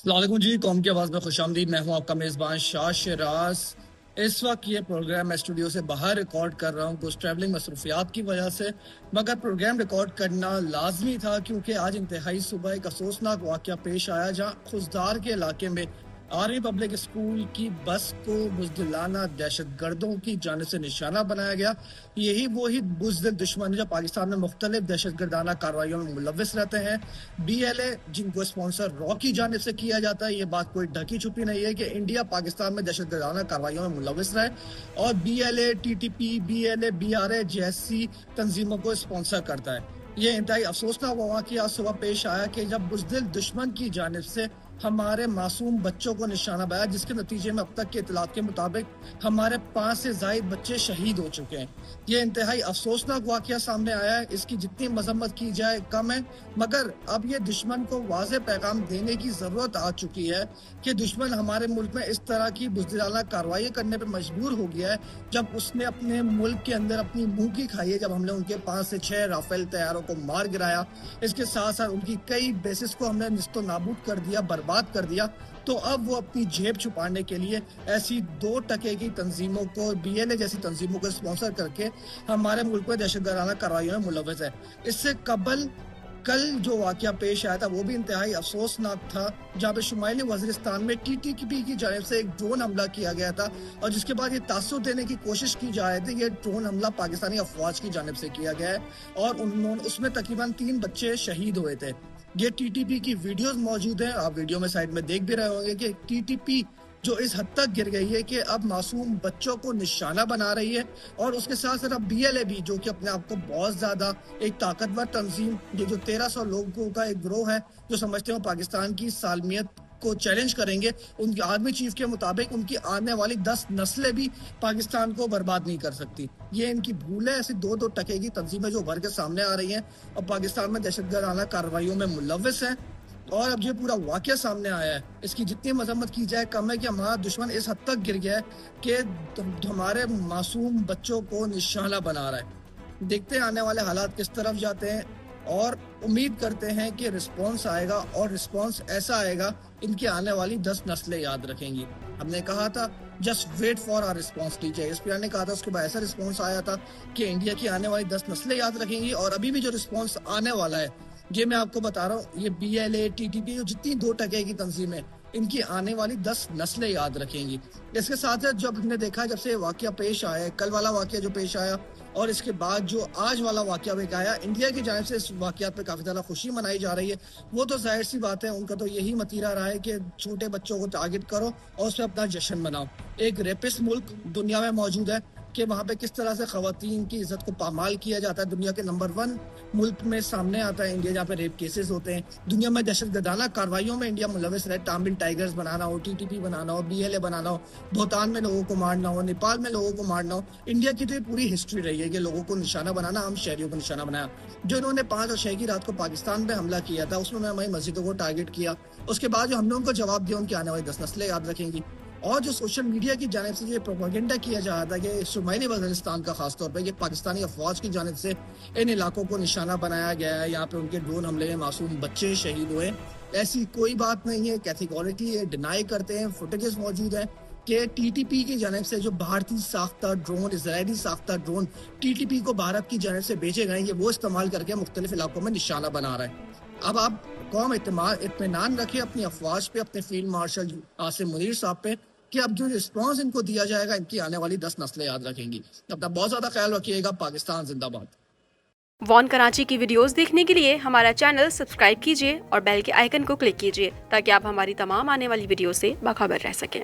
अस्सलाम वालेकुम जी, कौम की आवाज़ में खुशामदीद। मैं हूं आपका मेज़बान शाह शिराज। इस वक्त ये प्रोग्राम मैं स्टूडियो से बाहर रिकॉर्ड कर रहा हूं कुछ ट्रैवलिंग मसरूफियात की वजह से, मगर प्रोग्राम रिकॉर्ड करना लाजमी था क्योंकि आज इंतहाई सुबह एक अफसोसनाक वाक़या पेश आया जहां खुजदार के इलाके में आर्मी पब्लिक स्कूल की बस को बुज़दिलाना दहशत गर्दों की जानिब से निशाना बनाया गया। यही वही बुज़दिल दुश्मन जो पाकिस्तान में मुख्तलिफ दहशत गर्दाना कार्रवाइयों में मुलव्वस रहते हैं। BLA जिनको स्पॉन्सर रॉ की जानिब से किया जाता है, ये बात कोई ढकी छुपी नहीं है कि इंडिया पाकिस्तान में दहशत गर्दाना कार्रवाइयों में मुलव्वस रहे और BLA, TTP, BLA, BRA जैसी तंजीमों को स्पॉन्सर करता है। ये इंतहाई अफसोसनाक वाक़या सुबह पेश आया कि जब बुज़दिल दुश्मन की जानिब से हमारे मासूम बच्चों को निशाना बनाया, जिसके नतीजे में अब तक के इत्तलात के मुताबिक हमारे 5 से ज़ायद बच्चे शहीद हो चुके हैं। ये इंतहाई अफसोसनाक वाक़या सामने आया है, इसकी जितनी मजम्मत की जाए कम है, मगर अब ये दुश्मन को वाज़ेह पैगाम देने की ज़रूरत आ चुकी है कि दुश्मन हमारे मुल्क में इस तरह की बुज़दिलाना कार्रवाई करने पर मजबूर हो गया है, जब उसने अपने मुल्क के अंदर अपनी मुँह की खाई है, जब हमने उनके 5 से 6 राफेल तैयारों को मार गिराया। इसके साथ साथ उनकी कई बेसिस को हमने निस्तो नाबूद कर दिया, बर्बाद कर दिया। तो अब वो अपनी जेब छुपाने के लिए ऐसी 2 टके की तंजीमों को, BLA जैसी तंजीमों को स्पॉन्सर करके हमारे मुल्क में दहशतगर्दाना कार्रवाइयों में मुलव्वस है। इससे कबल कल जो वाक़या पेश आया था वो भी इंतहाई अफसोसनाक था, जहाँ पे शुमाली वज़ीरिस्तान में TTP की जानिब से एक ड्रोन हमला किया गया था और जिसके बाद ये तासुर देने की कोशिश की जा रही थी ये ड्रोन हमला पाकिस्तानी अफवाज की जानिब से किया गया है और उन्होंने उसमें तकरीबन 3 बच्चे शहीद हुए थे। ये TTP की वीडियोस मौजूद हैं, आप वीडियो में साइड में देख भी रहे होंगे कि TTP जो इस हद तक गिर गई है कि अब मासूम बच्चों को निशाना बना रही है और उसके साथ साथ अब BLA भी, जो कि अपने आप को बहुत ज़्यादा एक ताकतवर तंजीम, ये जो 1300 लोगों का एक ग्रोह है जो समझते हो पाकिस्तान की सालमियत को चैलेंज करेंगे, उनके आर्मी चीफ के मुताबिक उनकी आने वाली 10 नस्लें भी पाकिस्तान को बर्बाद नहीं कर सकती। ये इनकी भूल है, ऐसी 2-2 टके की तंजीमें जो उभर के सामने आ रही हैं और पाकिस्तान में दहशतगर्दाना कार्रवाइयों में मुलव्वस हैं। और अब ये पूरा वाक़या सामने आया है, इसकी जितनी मजम्मत की जाए कम है कि हमारा दुश्मन इस हद तक गिर गया है कि हमारे मासूम बच्चों को निशाना बना रहा है। देखते हैं आने वाले हालात किस तरफ जाते हैं और उम्मीद करते हैं कि रिस्पॉन्स आएगा और रिस्पॉन्स ऐसा आएगा इनकी आने वाली 10 नस्लें याद रखेंगी। हमने कहा था just wait for our response, SPR ने कहा था, उसके बाद ऐसा रिस्पॉन्स आया था कि इंडिया की आने वाली 10 नस्लें याद रखेंगी और अभी भी जो रिस्पॉन्स आने वाला है ये मैं आपको बता रहा हूँ, ये BLA, TTP जितनी 2 टके की तंजीमें इनकी आने वाली 10 नस्लें याद रखेंगी। इसके साथ साथ जब हमने देखा, जब से ये वाक़या पेश आया है, कल वाला वाक़या जो पेश आया और इसके बाद जो आज वाला वाक़या भी आया, इंडिया की जानिब से इस वाक़यात पे काफ़ी ज़्यादा खुशी मनाई जा रही है। वो तो ज़ाहिर सी बात है, उनका तो यही मतीरा रहा है कि छोटे बच्चों को टारगेट करो और उस पर अपना जश्न मनाओ। एक रेपिस्ट मुल्क दुनिया में मौजूद है कि वहाँ पे किस तरह से ख़वातीन की इज़्ज़त को पामाल किया जाता है। दुनिया के नंबर 1 मुल्क में सामने आता है इंडिया, जहाँ पे रेप केसेस होते हैं। दुनिया में दहशतगर्दाना कार्रवाइयों में इंडिया मुलव्वस रहे, तामिल टाइगर्स बनाना हो, TTP बनाना हो, BLA बनाना हो, भूटान में लोगों को मारना हो, नेपाल में लोगों को मारना हो। इंडिया की तो ये पूरी हिस्ट्री रही है कि लोगों को निशाना बनाना, हम शहरियों को निशाना बनाया। जो इन्होंने 5 और 6 की रात को पाकिस्तान पर हमला किया था उसमें हमारी मस्जिदों को टारगेट किया, उसके बाद जो हमने उनको जवाब दिया, उनकी आने वाली 10 नस्लें याद रखेंगी। और जो सोशल मीडिया की जानिब से ये प्रोपेगेंडा किया जा रहा था कि शुमाली वज़ीरिस्तान का खासतौर पर, कि पाकिस्तानी अफवाज की जानिब से इन इलाकों को निशाना बनाया गया है, यहाँ पे उनके ड्रोन हमले में मासूम बच्चे शहीद हुए, ऐसी कोई बात नहीं है। कैटेगोरिकली ये डिनाई करते हैं, फुटेजेस मौजूद है कि TTP की जानिब से जो भारतीय साख्ता ड्रोन, इजरायली साख्ता ड्रोन TTP को भारत की जानिब से भेजे गए, ये वो इस्तेमाल करके मुख्तलिफ इलाकों में निशाना बना रहा है। अब आप कौम इत्मीनान रखें अपनी अफवाज पे, अपने फील्ड मार्शल आसिम मुनीर साहब पे, कि अब जो रिस्पॉन्स इनको दिया जाएगा इनकी आने वाली 10 नस्लें याद रखेंगी। अपना बहुत ज़्यादा ख्याल रखिएगा। पाकिस्तान जिंदाबाद। वॉन कराची की वीडियोस देखने के लिए हमारा चैनल सब्सक्राइब कीजिए और बेल के आइकन को क्लिक कीजिए ताकि आप हमारी तमाम आने वाली वीडियो से बाखबर रह सकें।